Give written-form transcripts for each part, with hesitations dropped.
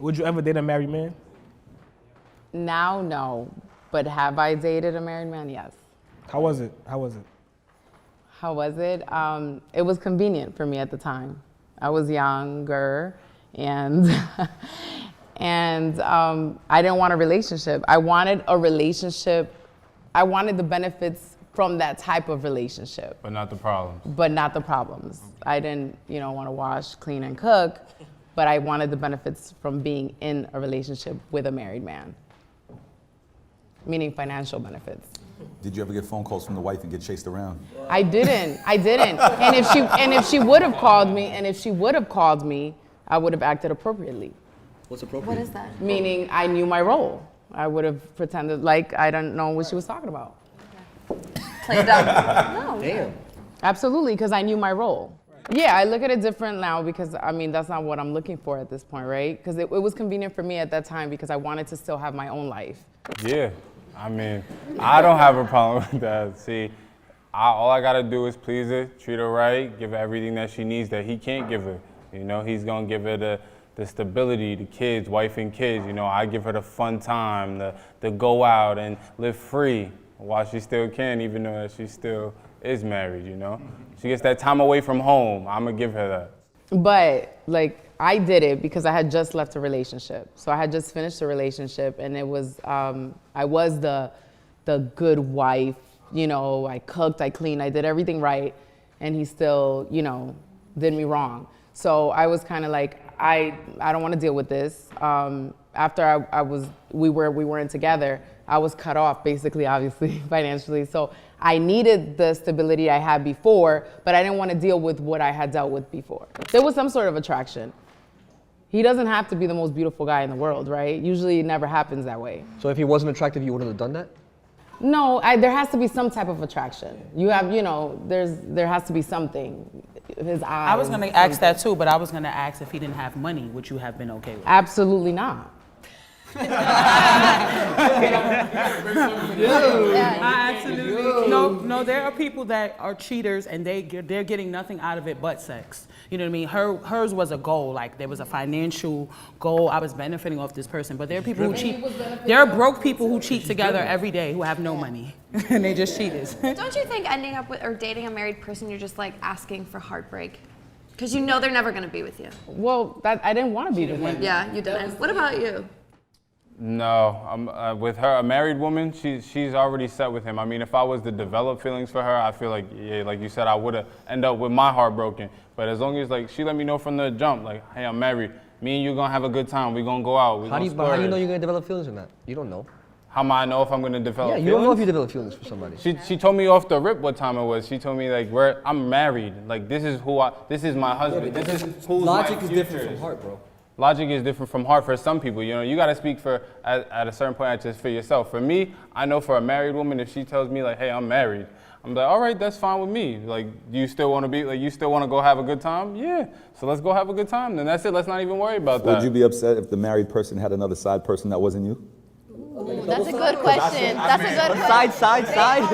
Would you ever date a married man? Now, no. But have I dated a married man? Yes. How was it? How was it? It was convenient for me at the time. I was younger, and I didn't want a relationship. I wanted a relationship. I wanted the benefits from that type of relationship. But not the problems. I didn't, want to wash, clean, and cook, but I wanted the benefits from being in a relationship with a married man, meaning financial benefits. Did you ever get phone calls from the wife and get chased around? I didn't. And if she would have called me, I would have acted appropriately. What's appropriate? What is that? Meaning I knew my role. I would have pretended like I didn't know what she was talking about. Play it down. No. Damn. Absolutely, because I knew my role. Yeah, I look at it different now because, that's not what I'm looking for at this point, right? Because it was convenient for me at that time because I wanted to still have my own life. Yeah, I don't have a problem with that. See, all I gotta do is please her, treat her right, give her everything that she needs that he can't give her. He's gonna give her the stability, the kids, wife and kids. I give her the fun time, the go out and live free while she still can, even though that she still is married, She gets that time away from home. I'm gonna give her that. But I did it because I had just left a relationship. So I had just finished a relationship, and it was I was the good wife. I cooked, I cleaned, I did everything right, and he still did me wrong. So I was kind of like, I don't want to deal with this. After we weren't together, I was cut off, basically, obviously, financially. So I needed the stability I had before, but I didn't want to deal with what I had dealt with before. There was some sort of attraction. He doesn't have to be the most beautiful guy in the world, right? Usually it never happens that way. So if he wasn't attractive, you wouldn't have done that? No, there has to be some type of attraction. You have, there has to be something. His eyes. I was going to ask that too, but I was going to ask if he didn't have money, would you have been okay with it? Absolutely not. Absolutely. No, there are people that are cheaters and they're getting nothing out of it but sex. You know what I mean? Hers was a goal, like there was a financial goal. I was benefiting off this person, but there are people who cheat. There are broke people who cheat together every day who have no money and they just cheaters. Don't you think ending up with or dating a married person, you're just asking for heartbreak? Because they're never going to be with you. Well, I didn't want to be with him. Yeah, you didn't. What about you? No, with her, a married woman, she's already set with him. If I was to develop feelings for her, I feel like, yeah, like you said, I would have ended up with my heart broken. But as long as she let me know from the jump, hey, I'm married. Me and you gonna have a good time. We gonna go out. How do you know you're gonna develop feelings or not? You don't know. How am I know if I'm gonna develop feelings? Yeah, you don't know if you develop feelings for somebody. She told me off the rip what time it was. She told me I'm married. This is my husband. Yeah, this is who's logic my is different from heart, bro. Logic is different from heart for some people. You got to speak at a certain point just for yourself. For me, I know for a married woman, if she tells me hey, I'm married, I'm like, all right, that's fine with me. Do you still want to you still want to go have a good time? Yeah. So let's go have a good time. Then that's it. Let's not even worry about that. Would you be upset if the married person had another side person that wasn't you? Ooh, that's a good question. That's a good question. Side.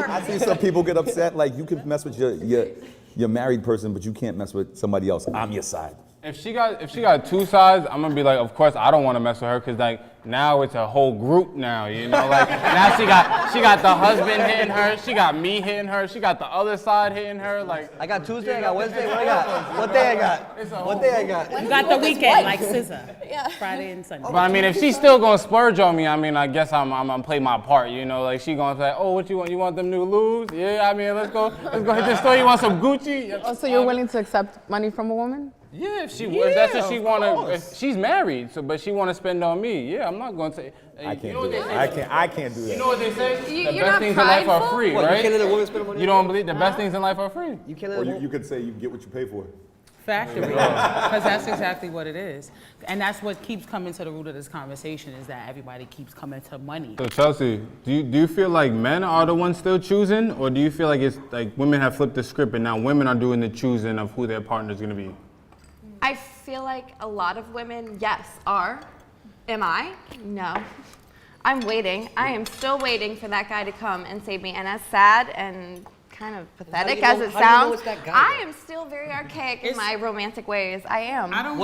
I see some people get upset. You can mess with your married person, but you can't mess with somebody else. I'm your side. If she got two sides, I'm gonna be like, of course I don't want to mess with her, cause now it's a whole group now, now she got the husband hitting her, she got me hitting her, she got the other side hitting her, I got Tuesday, I got Wednesday, what I got? What day I got? You got the weekend like SZA. Yeah. Friday and Sunday. But if she's still gonna splurge on me, I guess I'm gonna play my part, she gonna say, oh, what you want? You want them new Louis? Yeah, let's go hit the store. You want some Gucci? Oh, so you're willing to accept money from a woman? Yeah, if that's what she wanna. If she's married, but she wanna spend on me. Yeah, I'm not going to. I can't do that. I can't do that. You know what they say? The best things in life are free, what, right? You can't let a woman spend money? You don't believe the best things in life are free? You can't let Or a woman. you could say you get what you pay for. Factory, because that's exactly what it is. And that's what keeps coming to the root of this conversation is that everybody keeps coming to money. So Chelsea, do you feel like men are the ones still choosing, or do you feel like it's women have flipped the script and now women are doing the choosing of who their partner's gonna be? I feel like a lot of women, yes, are. Am I? No. I'm waiting. I am still waiting for that guy to come and save me. And as sad and kind of How do pathetic you as know- it how do you know sounds, it's that guy, I though? am still very archaic in It's- my romantic ways. I am. I don't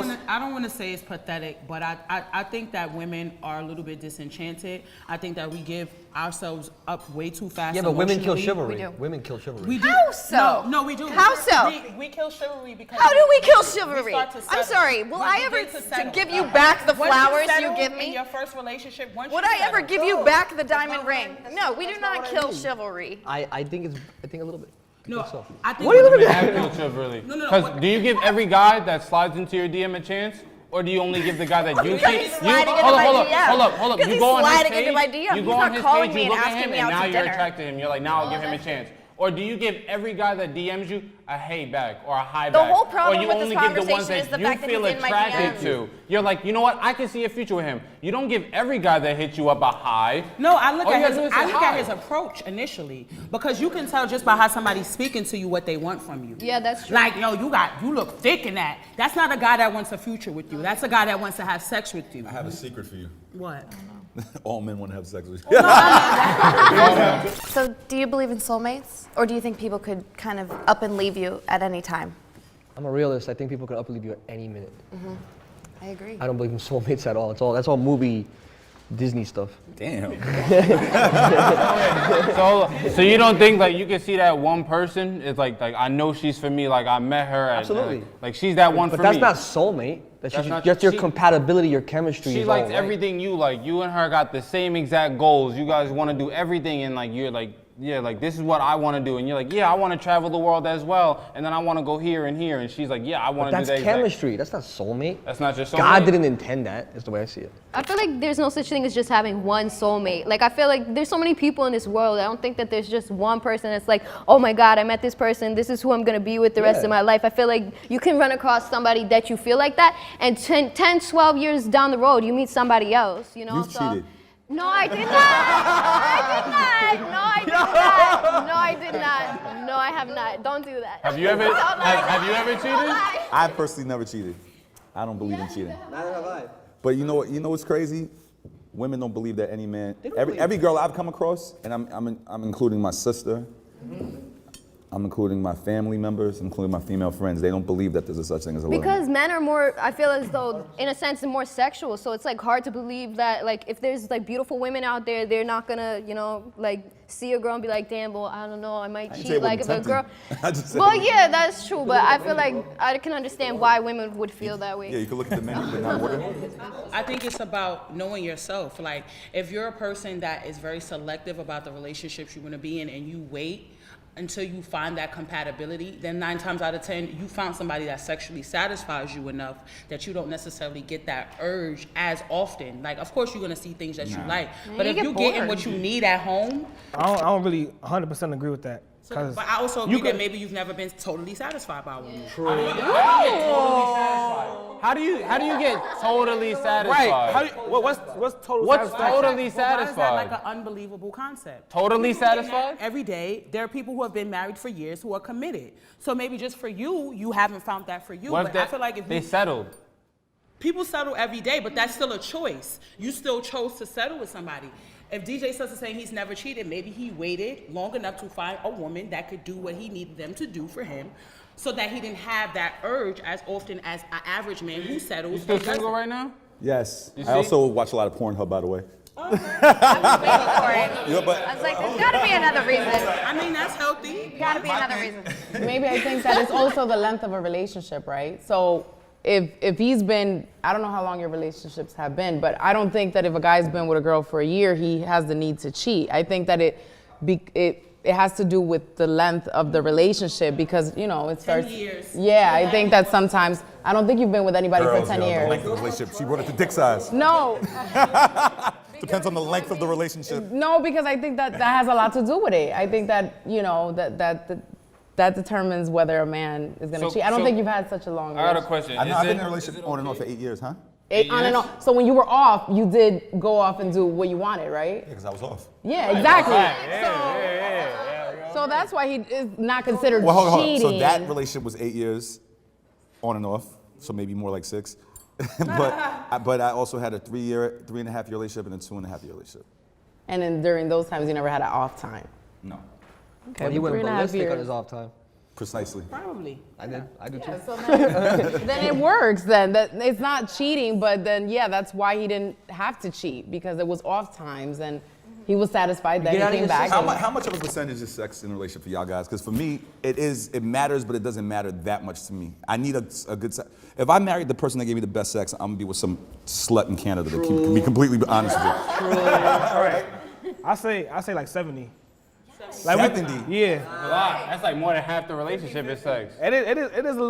want to say it's pathetic, but I think that women are a little bit disenchanted. I think that we give ourselves up way too fast. Yeah, but women kill emotionally. chivalry. We do. Women kill chivalry. We do. How so? No, we do. How so? We kill chivalry because. How do we kill we chivalry? start to I'm settle. sorry. Will We I begin ever to settle. give you back the Once flowers settle you give in me? your first relationship, once Would you I ever settle- give you back the diamond ring? No, we do not kill chivalry. I think a little bit. No, so. I think. What are you looking at? Really. No. Because What- do you give every guy that slides into your DM a chance? Or do you only give the guy that you Because see? he's sliding into hold my up, DM. hold up. Because You he's go on his sliding page, into my DM. you He's go on not his calling page, me you and look at asking him, me and out now to you're dinner. attracted to him. You're like, now I'll give him a chance. Or do you give every guy that DMs you a hey back or a hi The back? whole problem or you with this only give the ones conversation is that the you fact that feel he's in my attracted DMs. to. You're like, you know what? I can see a future with him. You don't give every guy that hits you up a hi. No, I look All you at gotta his do is say hi. approach initially because you can tell just by how somebody's speaking to you what they want from you. Yeah, that's true. Like, yo, you look thick in that. That's not a guy that wants a future with you. That's a guy that wants to have sex with you. I have a secret for you. What? All men want to have sex with you. So, do you believe in soulmates? Or do you think people could kind of up and leave you at any time? I'm a realist. I think people can upleave you at any minute. I agree. I don't believe in soulmates at all. That's all movie Disney stuff. Damn. So you don't think like you can see that one person? It's like I know she's for me. Like I met her. At, Absolutely. like she's that one But for that's me. not soulmate. That's not- just your she- compatibility, your chemistry. She is all likes right. everything you like. You and her got the same exact goals. You guys want to do everything, and like you're like, yeah, like this is what I want to do, and you're like, yeah, I want to travel the world as well, and then I want to go here and here, and she's like, yeah, I want to do That's that. exact- chemistry. That's not soulmate. That's not just God soulmate? didn't intend that. Is the way I see it. I feel like there's no such thing as just having one soulmate. Like I feel like there's so many people in this world. I don't think that there's just one person that's like, oh my God, I met this person. This is who I'm gonna be with the rest of my life. I feel like you can run across somebody that you feel like that, and 10, 12 years down the road, you meet somebody else. You know. You've cheated. No, I did not. I did not. No, I did not. No, I did not. No, I have not. Don't do that. Have you ever? Don't lie. have you ever Don't cheated? lie. I personally never cheated. I don't believe in cheating. Neither have I. But you know what's crazy? Women don't believe that any man, every girl I've come across, and I'm including my sister, I'm including my family members, including my female friends, they don't believe that there's a such thing as a love. Because men are more, I feel as though, in a sense, more sexual. So it's like hard to believe that, like, if there's like beautiful women out there, they're not gonna, you know, like see a girl and be like, damn, well, I don't know, I might I didn't say cheat. it Like if wasn't a girl. tempting. I just said Well, it- yeah, that's true. But I feel like I can understand why women would feel that way. Yeah, you can look at the menu, but not order. I think it's about knowing yourself. Like, if you're a person that is very selective about the relationships you want to be in and you wait until you find that compatibility, then 9 times out of 10, you found somebody that sexually satisfies you enough that you don't necessarily get that urge as often. Like, of course, you're going to see things that you like. But you if get you're getting bored. what you need at home, I don't really 100% agree with that. so, 'Cause but I also you agree that could- maybe you've never been totally satisfied by a woman. How do you get totally satisfied? Right. How do you, what's total What's satisfaction? totally Why is that like satisfied? an unbelievable concept? Totally satisfied? Every day, there are people who have been married for years who are committed. So maybe just for you, you haven't found that for you. What But if I feel like if they you, settled? people settle every day, but that's still a choice. You still chose to settle with somebody. If DJ Sus is saying he's never cheated, maybe he waited long enough to find a woman that could do what he needed them to do for him, so that he didn't have that urge as often as an average man who settles. You still and doesn't. single right now? Yes. You I see? also watch a lot of Pornhub, by the way. I was waiting for it. Yeah, but I was like, there's gotta be another reason. I mean, that's healthy. Gotta be another reason. Maybe I think that it's also the length of a relationship, right? So if he's been, I don't know how long your relationships have been, but I don't think that if a guy's been with a girl for a year, he has the need to cheat. I think that it has to do with the length of the relationship because, you know, it starts. 10 years. Yeah, I think that sometimes, I don't think you've been with anybody for 10 The years. length of the relationship. She brought it to dick size. No, Depends on the length of the relationship. no, because I think that has a lot to do with it. I think that, you know, that determines whether a man is gonna So- cheat. I don't so- think you've had such a long I got a relationship. question. I've Is been it- in a relationship on and off for 8 years, huh? On and years? on. So when you were off, you did go off and do what you wanted, right? Yeah, because I was off. Yeah, exactly. Yeah. So that's why he is not considered Well, hold on. cheating. So that relationship was 8 years on and off, so maybe more like 6. but I also had a 3.5 year relationship and a 2.5 year relationship. And then during those times, you never had an off time. No. But he went 3.5 ballistic on years. his off time. Precisely. Probably. I did. I do too. So then it works. Then that it's not cheating, but then that's why he didn't have to cheat because it was off times and he was satisfied that Get he out of came your back. system. and- How much of a percentage is sex in a relationship for y'all guys? Because for me, it matters, but it doesn't matter that much to me. I need a good sex. If I married the person that gave me the best sex, I'm gonna be with some slut in Canada. To be completely honest with you. All right. I say like 70. Like 70? Yeah. A lot. That's like more than half the relationship is sex. It is a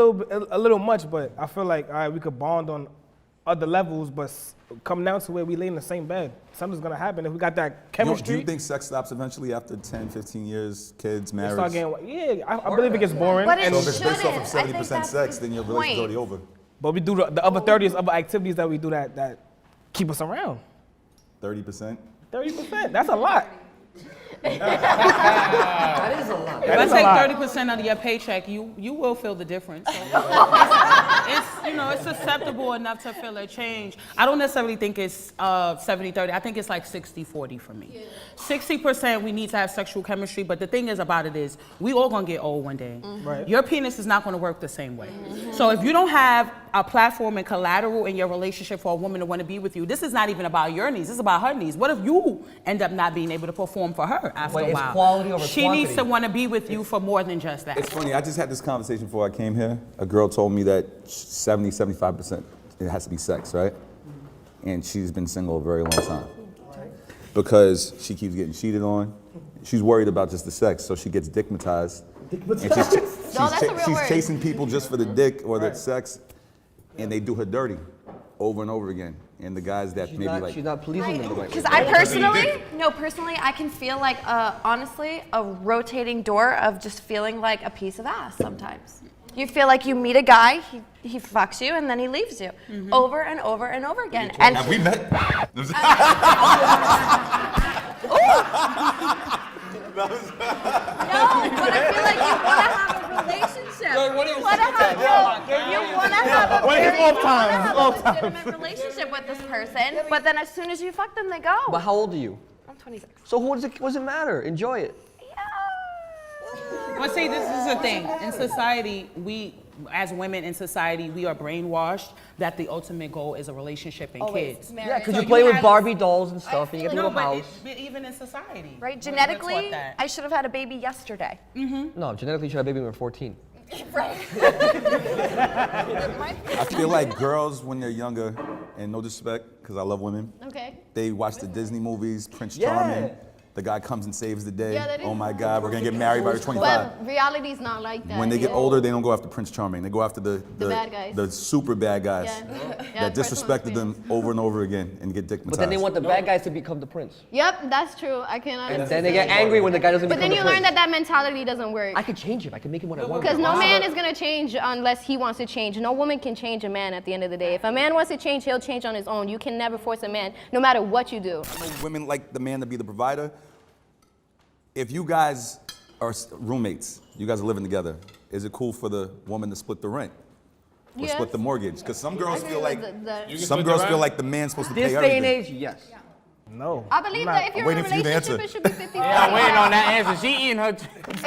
little much, but I feel like all right, we could bond on other levels, but come down to where we lay in the same bed. Something's gonna happen if we got that Do chemistry. you think sex stops eventually after 10, 15 years, kids, we marriage? start getting, I believe it gets boring. But it So if it's based off of shouldn't. I think 70% that's sex, the then your relationship's already point. over. But we do the other 30s, other activities that we do that keep us around. 30%? 30%. That's a lot. That is a lot. If I is a take lot. 30% out of your paycheck, you will feel the difference. So it's acceptable enough to feel a change. I don't necessarily think it's 70-30. I think it's like 60-40 for me. 60% we need to have sexual chemistry, but the thing is about it is we all gonna get old one day. Right. Your penis is not gonna work the same way. So if you don't have a platform and collateral in your relationship for a woman to want to be with you, this is not even about your needs. This is about her needs. What if you end up not being able to perform for her after Wait, a it's while? quality over she quantity. needs to want to be with you for more than just that. It's funny, I just had this conversation before I came here. A girl told me that 75% it has to be sex, right? And she's been single a very long time. Because she keeps getting cheated on. She's worried about just the sex, so she gets dickmatized. And she's, No, that's a real she's word. chasing people just for the dick or the sex, and they do her dirty over and over again. And the guys that She's maybe not, like, she's not pleasing them the right Because way. I personally, I can feel like, honestly, a rotating door of just feeling like a piece of ass sometimes. You feel like you meet a guy, he fucks you, and then he leaves you over and over and over again. And have we met? no, but I feel like you want to have a relationship. You want to have a legitimate relationship with this person, but then as soon as you fuck them, they go. But how old are you? I'm 26. So what does it matter? Enjoy it. Well, see, this is the thing. In society, we, as women in society, we are brainwashed that the ultimate goal is a relationship and kids. Yeah, because So you play you with have- Barbie dolls and stuff, and you get to No, a but house. even in society. Right? we're Genetically, taught that. I should have had a baby yesterday. No, genetically, you should have a baby when you're 14. Right. I feel like girls when they're younger, and no disrespect, because I love women, Okay. they watch the Disney movies, Prince Yeah. Charming. The guy comes and saves the day. Yeah, that is. Oh my God, we're gonna get married by the 25. But reality's not like that. When they get older, they don't go after Prince Charming. They go after the bad guys. the super bad guys Yeah. that disrespected them over and over again and get dickmatized. But then they want the bad guys to become the prince. Yep, that's true. I can And understand. then they get angry when the guy doesn't But become then you the learn prince. that mentality doesn't work. I could change him. I could make him what I want. Because no man is gonna change unless he wants to change. No woman can change a man at the end of the day. If a man wants to change, he'll change on his own. You can never force a man, no matter what you do. Women like the man to be the provider. If you guys are roommates, you guys are living together, is it cool for the woman to split the rent? Or Yes. split the mortgage? Because some girls feel like The- some girls feel like the man's supposed to This pay day and everything. age, yes. No. I believe that if you're in a waiting for you to relationship, answer. it should be 50-50. Yeah, I'm waiting on that answer. She eating her.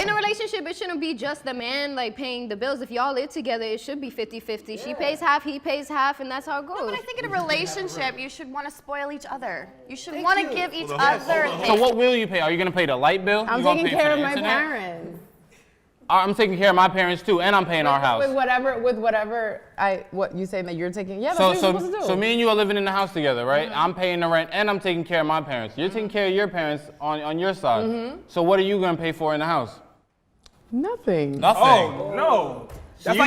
In a relationship, it shouldn't be just the man like paying the bills. If y'all live together, it should be 50-50. She pays half, he pays half, and that's how it goes. But I think in a relationship, you should want to spoil each other. You should want to give each other So things. what will you pay? Are you gonna pay the light bill? I'm You gonna taking pay care for of the my internet? parents. I'm taking care of my parents too, and I'm paying our house. With whatever what you saying that you're taking. Yeah, that's So, what you're supposed to do. so me and you are living in the house together, right? I'm paying the rent and I'm taking care of my parents. You're taking care of your parents on your side. So what are you gonna pay for in the house? Nothing. Nothing. Oh no. So you,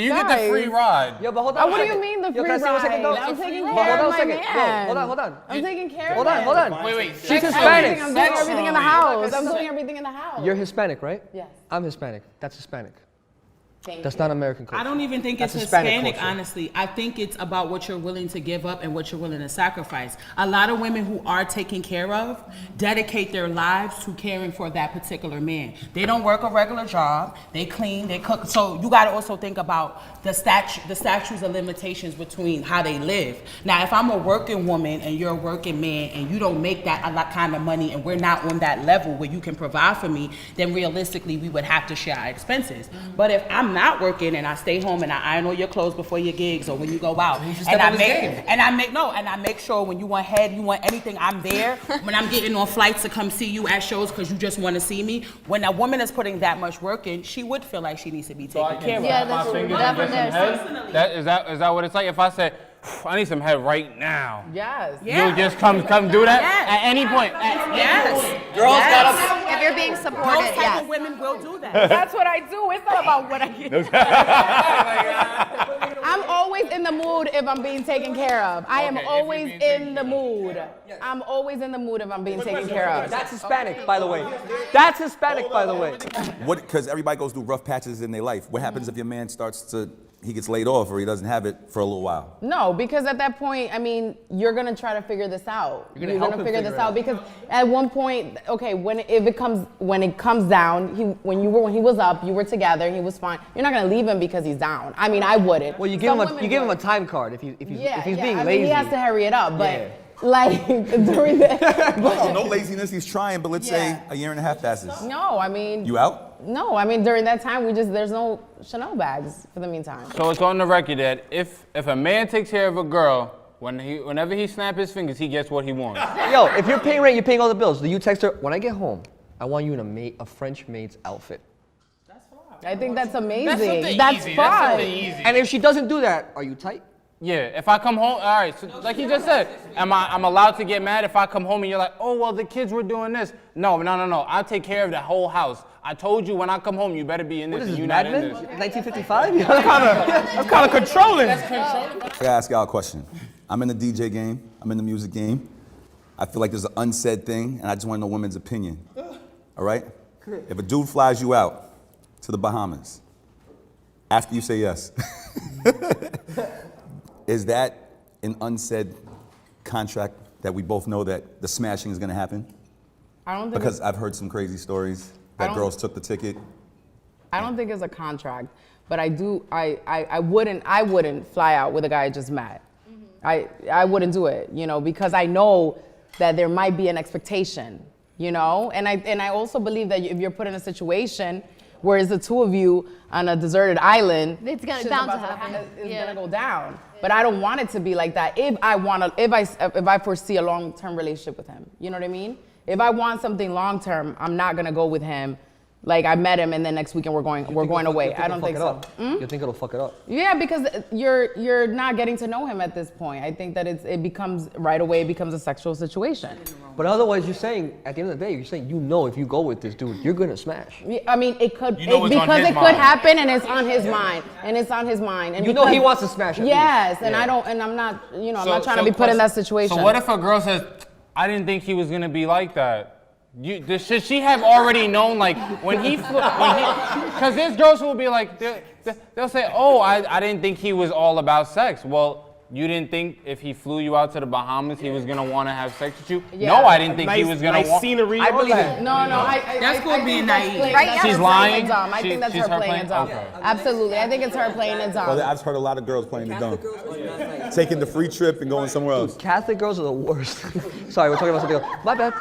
get the free ride. Yo, but hold on. What a do you second. mean the Yo, free can I say one second, ride? though? I'm taking But care hold on of a my second. man. Whoa, hold on. I'm taking care of Hold on, him. hold on. Wait. She's Sex Hispanic. I'm doing everything in the house. I'm doing everything in the house. You're Hispanic, right? Yes. I'm Hispanic. That's Hispanic. That's not American culture. I don't even think That's it's Hispanic Hispanic, culture. honestly. I think it's about what you're willing to give up and what you're willing to sacrifice. A lot of women who are taken care of dedicate their lives to caring for that particular man. They don't work a regular job. They clean, they cook. So you got to also think about the statutes of limitations between how they live. Now, if I'm a working woman and you're a working man and you don't make that a lot kind of money and we're not on that level where you can provide for me, then realistically we would have to share our expenses. But if I'm not working and I stay home and I iron all your clothes before your gigs or when you go out, and I make sure when you want head, you want anything, I'm there. When I'm getting on flights to come see you at shows because you just want to see me, when a woman is putting that much work in, she would feel like she needs to be taken care of. Yeah, that's Fingers definitely and get some head? Is that what it's like? If I say, I need some head right now, Yes. you'll just come do that at any point. Yes. Girls gotta. If you're being Those supported, type yes. of women will do that. That's what I do. It's not about what I get. I'm always in the mood if I'm being taken care of. I am always in the mood. I'm always in the mood if I'm being taken care of. That's Hispanic, by the way. That's Hispanic, by the way. What? Because everybody goes through rough patches in their life. What happens if your man he gets laid off or he doesn't have it for a little while? No, because at that point, I mean, you're gonna try to figure this out. You're gonna help him figure figure this it out out. because at one point, okay, when it comes down, when he was up, you were together, he was fine. You're not gonna leave him because he's down. I mean, I wouldn't. Well, you give him a time card if he's being I lazy. mean, he has to hurry it up, but Yeah. like during the. No laziness. He's trying, but let's say a year and a half passes. No, I mean. You out? No, I mean during that time there's no Chanel bags for the meantime. So it's on the record that if a man takes care of a girl, whenever he snaps his fingers, he gets what he wants. Yo, if you're paying rent, you're paying all the bills. Do you text her, when I get home, I want you in a French maid's outfit? I think that's amazing. something That's easy. fun. That's something easy. And if she doesn't do that, are you tight? Yeah, if I come home, all right, so like you just said, I'm allowed to get mad if I come home and you're like, oh, well, the kids were doing this. No, I'll take care of the whole house. I told you when I come home, you better be in this, What is and this, you're Mad not in Men? this. 1955? That's kind of controlling. I gotta ask y'all a question. I'm in the DJ game. I'm in the music game. I feel like there's an unsaid thing, and I just want to know women's opinion. All right? If a dude flies you out to the Bahamas after you say yes, is that an unsaid contract that we both know that the smashing is going to happen? I don't think Because I've heard some crazy stories that girls took the ticket. I don't think it's a contract, but I wouldn't fly out with a guy I just met. I wouldn't do it, because I know that there might be an expectation, and I also believe that if you're put in a situation where it's the two of you on a deserted island, It's shit's bound to about happen. It's Yeah. gonna go down. But I don't want it to be like that. If I foresee a long-term relationship with him, you know what I mean? If I want something long-term, I'm not gonna go with him. Like I met him and then next weekend we're going away. I don't think so. You think it'll fuck it up? Yeah, because you're not getting to know him at this point. I think that it becomes right away. It becomes a sexual situation. But otherwise, you're saying, at the end of the day, if you go with this dude, you're gonna smash. I mean, it could You know what's on because his it could mind. happen, and it's on his mind, and it's on his mind. And You know he because- wants to smash at Yes, least. and Yeah. I don't, and I'm not, I'm not trying to be put in that situation. So what if a girl says, I didn't think he was gonna be like that? Should she have already known, like, because there's girls who will be like, they'll say, oh, I didn't think he was all about sex. Well, you didn't think if he flew you out to the Bahamas, he was gonna want to have sex with you? Yeah. No, I didn't think he was gonna nice want. scenery. I all believe that. it. No, That's I called think being that's naive. playing- Right, that's yeah. her She's playing lying? it dumb. I think that's She's her her playing it dumb. Okay. Absolutely, I think it's her playing it dumb. Well, I've heard a lot of girls playing it dumb. Taking the free trip and going somewhere else. Catholic girls are the worst. Sorry, we're talking about something else. My bad.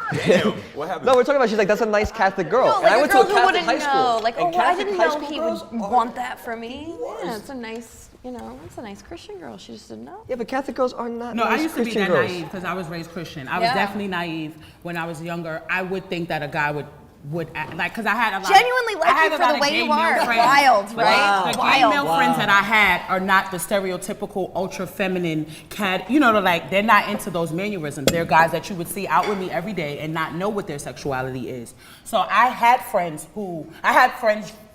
What happened? No, we're talking about, she's like, that's a nice Catholic girl. No, And like I a went girl to a who Catholic wouldn't high school. know. Like, And oh, well, I Catholic didn't high know school he girls would are- want that for me. Yeah, it's a nice, it's a nice Christian girl. She just didn't know. Yeah, but Catholic girls are not No, nice I used to be Christian that girls. naive because I was raised Christian. I was Yeah. definitely naive when I was younger. I would think that a guy would act, like, because I had a lot Genuinely like I had you a for lot the of way gay you male are. friends. Wild, But right? The Wild. gay male friends that I had are not the stereotypical ultra feminine cat. They're not into those mannerisms. They're guys that you would see out with me every day and not know what their sexuality is. So I had friends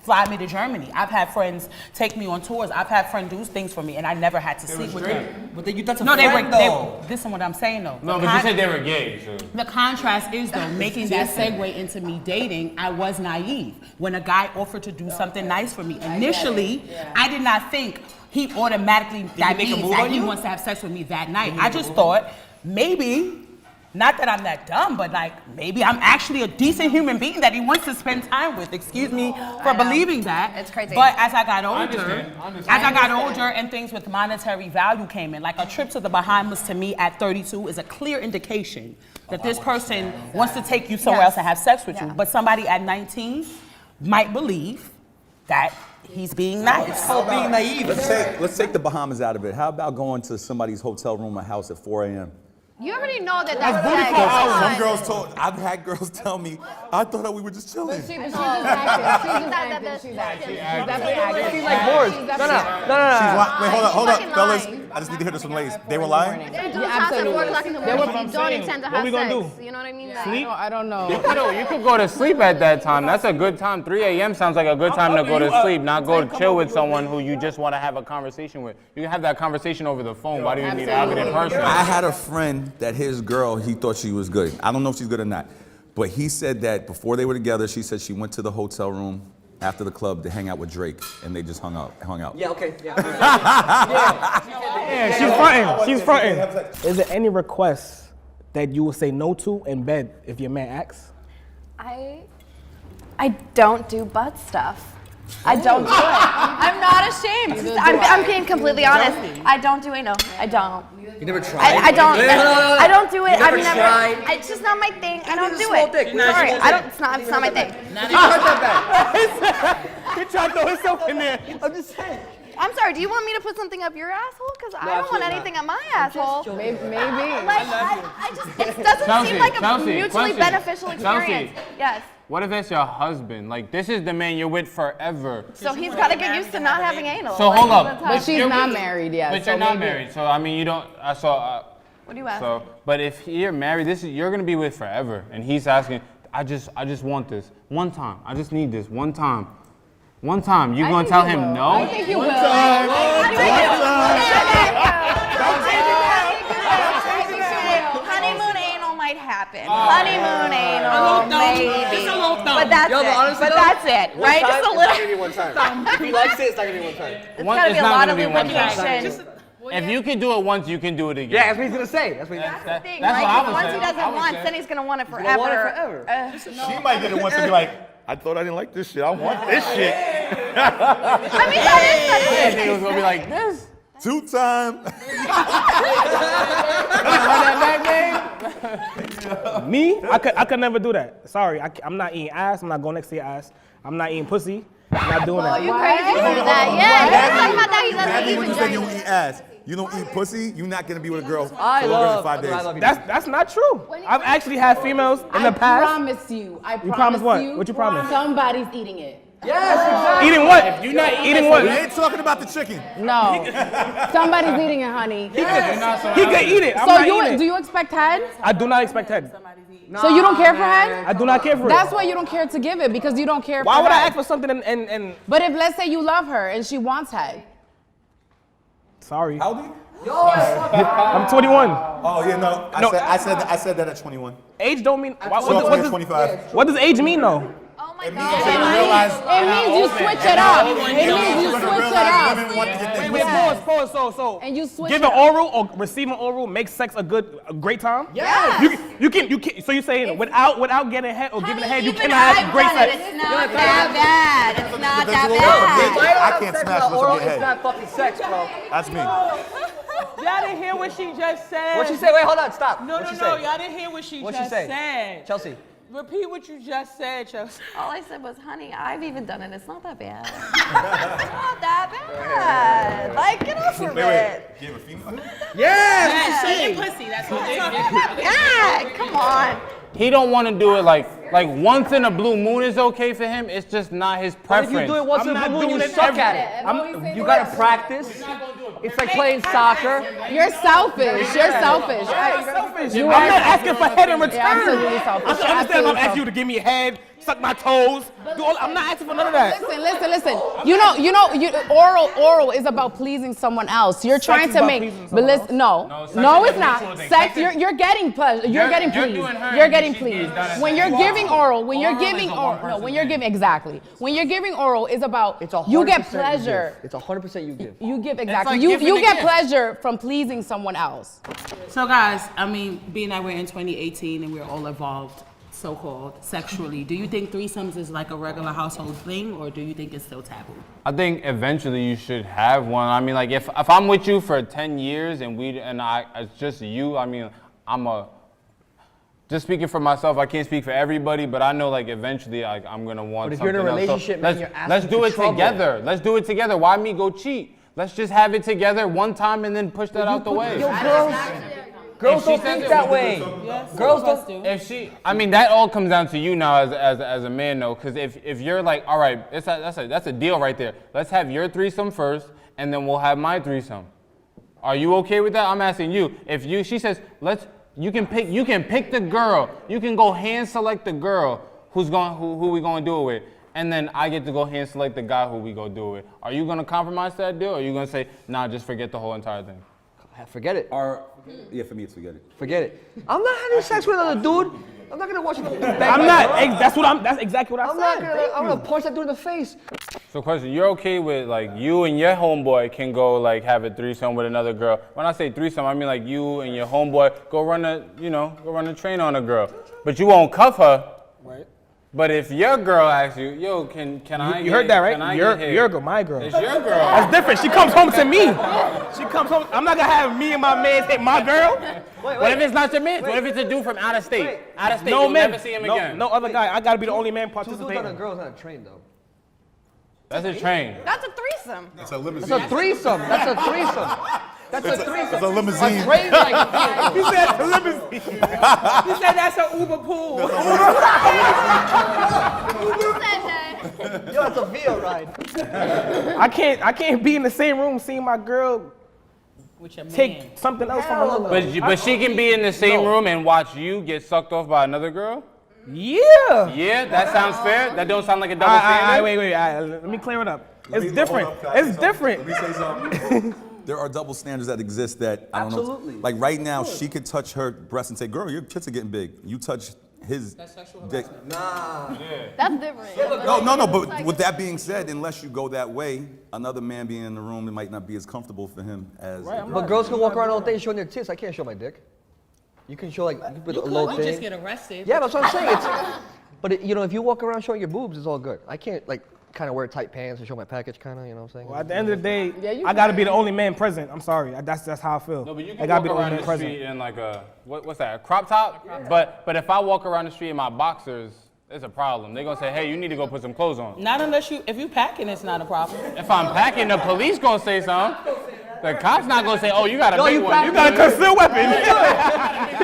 fly me to Germany. I've had friends take me on tours. I've had friends do things for me, and I never had to sleep with them. But then that's a No, friend, though. Listen what I'm saying though. No, but you said they were gay. So. The contrast is though, making that segue into me dating, I was naive. When a guy offered to do something nice for me, initially, I did not think he automatically, that make a means move that on he you? wants to have sex with me that night. I just thought, maybe, not that I'm that dumb, but like, maybe I'm actually a decent human being that he wants to spend time with. Excuse me for believing that. It's crazy. But as I got older, understand. as I got older and things with monetary value came in, like a trip to the Bahamas to me at 32 is a clear indication that this person wants to take you somewhere else and have sex with you. But somebody at 19 might believe that he's being nice. Being naive. Let's take the Bahamas out of it. How about going to somebody's hotel room or house at 4 a.m.? You already know that that's sex. Some girls told, I've had girls tell me, I thought that we were just chilling. She's She's definitely like bored. No. Wait, hold up, fucking fellas. lying. I just need to hear this from ladies. They were lying? They're doing shots at 4 o'clock in the morning. You don't intend to What have we gonna sex. do? You know what I mean? Sleep? I don't know. You could go to sleep at that time. That's a good time. 3 a.m. sounds like a good time to go to sleep, not go to chill with someone who you just want to have a conversation with. You can have that conversation over the phone. Why do you need to have it in person? I had a friend that his girl, he thought she was good. I don't know if she's good or not. But he said that before they were together, she said she went to the hotel room after the club to hang out with Drake, and they just hung out. Yeah, okay. Yeah. Yeah, she's fronting. Is there any requests that you will say no to in bed if your man asks? I don't do butt stuff. I don't do it. I'm not ashamed. I'm being completely honest. I don't do anal. I don't. You never tried? I don't. I don't do it. You never I've never. tried? It's just not my thing. I don't It's a do small it. dick. Sorry, I don't. It's not my thing. You hurt that He tried to throw himself in there. bad. I'm just saying. I'm sorry. Do you want me to put something up your asshole? Because I don't want absolutely anything up my asshole. Maybe. Like I just. It doesn't Chelsea, seem like a Chelsea, mutually question. beneficial experience. Chelsea. Yes. What if it's your husband? Like, this is the man you're with forever. So he's got to get used to not having anal. So Like, hold up. that's how- But she's not married yet. But so you're not maybe- married, so I mean, you don't. I saw. What do you ask? So, but if you're married, you're gonna be with forever, and he's asking, I just want this one time. I just need this one time. One time. You gonna tell him no? I think you will. Honeymoon anal might happen. Honeymoon anal, maybe. Just a little thumb. But that's Yo, but it. honestly, But though, that's it, one right? time, Just a it's not little. gonna be one time. If he likes it, it's not gonna be one time. It's gotta be a not lot gonna of be one time. lubrication. If you can do it once, you can do it again. Yeah, that's what he's gonna say. That's what he's That's the thing, That's right? what I 'Cause would once say. he does I it would once, say. then he's gonna want it gonna forever. want it forever. She might get it once and be like, I thought I didn't like this shit. I want this shit. I mean, that is I think it was gonna be like this. 2 times. Me? I could never do that. Sorry, I'm not eating ass. I'm not going next to your ass. I'm not eating pussy. I'm not doing that. You crazy for that? Yeah, he was talking about that. He doesn't Imagine even when you say you drink. don't eat ass. You don't eat pussy, you're not gonna be with a girl for I longer than love 5 days. I love you. That's not true. I've actually had females in the I past. promise you. I promise promise what? you. What you promise? Somebody's eating it. Yes, exactly. Eating what? You're not eating what? We ain't talking about the chicken. No. Somebody's eating it, honey. He could eat it. I'm So not eating do it. you expect head? I do not expect head. So you don't care for head? I do not care for it. That's why you don't care to give it, because you don't care Why for would I head. ask for something and But if, let's say you love her and she wants head. sorry. How old are you? I'm 21. Oh yeah, no. I said that at 21. Age don't mean. So if you're 25. What does age mean though? Oh my It means god. that you realize It means you switch it up. It means you you're gonna switch it realize up. women want to get their Wait, pussy. pause. So And you switch giving it up. oral or receiving oral makes sex a great time? Yes. You can. So you're saying without getting head or giving head, you Even cannot have I've great done sex? it. It's not that bad. It's not that Bitch, bad. I can't smash Oral, with it's your head. not fucking sex, bro. That's me. Y'all didn't hear what she just said. What she say? Wait, hold on, stop. No, What'd no, she no. say? Y'all didn't hear what she What'd she just say? said. Chelsea. Repeat what you just said, Chelsea. All I said was, honey, I've even done it. It's not that bad. It's not that bad. Like, get over it. Give a female. Yeah, pussy. That's what Yeah, come on. He don't want to do it like Like once in a blue moon is okay for him. It's just not his But preference. if you do it once I'm in a not blue moon, you doing it suck every at day. it. You gotta practice. It's like playing soccer. You're selfish. You're selfish. Selfish. You I'm are not asking for head in return. Yeah, absolutely selfish. I can understand if I'm Absolutely asking you to give me a head, suck my toes. I'm not asking for none of that. Listen. Oral is about pleasing someone else. You're trying is to about make, pleasing but someone listen, No, sex no, is it's a not. mutual thing. Sex, Sex is- you're getting pleasure. You're getting you're pleased. doing her You're and getting she's getting pleased. done as When you're well. giving oral, when you're Oral is giving a oral, one-person when you're thing. giving exactly. When you're giving oral, is about It's 100% you get pleasure. It's 100% you give. You give exactly. like You giving you a get gift. pleasure from pleasing someone else. So guys, I mean, being that we're in 2018 and we're all evolved, so-called, sexually, do you think threesomes is like a regular household thing, or do you think it's still taboo? I think eventually you should have one. I mean, like if I'm with you for 10 years and it's just you. I mean, just speaking for myself. I can't speak for everybody, but I know like eventually I'm gonna want. But if you're in a something else. So relationship, man, you're asking let's do for it trouble. together. Let's do it together. Why me go cheat? Let's just have it together one time and then push that out the way. Yo, girls If she don't says think it- that way. Yes, Girls some of us don't. do. I mean, that all comes down to you now as a man, though, because if you're like, all right, that's a deal right there. Let's have your threesome first, and then we'll have my threesome. Are you okay with that? I'm asking you. She says, you can pick the girl. You can go hand select the girl who we gonna do it with, and then I get to go hand select the guy who we go do it with. Are you gonna compromise that deal, or are you gonna say, nah, just forget the whole entire thing? Forget it. Yeah, for me, it's forget it. Forget it. I'm not having sex with another dude. I'm not gonna watch another dude bang I'm my not. girl. That's exactly what I I'm said. not gonna. I'm gonna punch that dude in the face. So question, you're okay with like you and your homeboy can go like have a threesome with another girl? When I say threesome, I mean like you and your homeboy go run a train on a girl. But you won't cuff her. Right. But if your girl asks you, yo, can I You heard that, right? can I Your get hit? girl, my girl. It's your girl. That's different. She comes home to me. She comes home. I'm not gonna have me and my man hit my girl. What if it's not your man? What if it's a dude from out of state? Out of state, No you'll man. never see him again. No other guy. I gotta be the only man Two dudes on a participating. girl is not a train though. That's a train. That's a threesome. It's a limousine. That's a threesome. That's a threesome. That's a threesome. It's a limousine. A train like He said the limousine. He said that's an Uber pool. yo, it's a Via ride. I can't be in the same room seeing my girl With your man. take something else from another. But she can be in the same room and watch you get sucked off by another girl? Yeah. Yeah, that sounds fair. That don't sound like a double All standard. right, wait. Let me clear it up. It's different. It's different. Let me say something. There are double standards that exist that I don't Absolutely. know. Like right now, she could touch her breast and say, "Girl, your tits are getting big." You touch his dick. That's different. No. But with that being said, unless you go that way, another man being in the room, it might not be as comfortable for him as. the girl. But girls can walk around all day showing their tits. I can't show my dick. You can show like you put a low You thing. just get arrested. Yeah, that's what I'm saying. But if you walk around showing your boobs, it's all good. I can't like kind of wear tight pants and show my package, kind of. You know what I'm saying? Well, at the end of the day, you I gotta be the only man present. I'm sorry. That's how I feel. No, but you I can gotta walk be the only around man the present. street in like a, what's that, a crop top? But if I walk around the street in my boxers, it's a problem. They're gonna say, hey, you need to go put some clothes on. Not unless if you packing, it's not a problem. If I'm packing, the police gonna say something. The cop's not gonna say, oh, you got a big you one. pack- You got a Concealed weapon.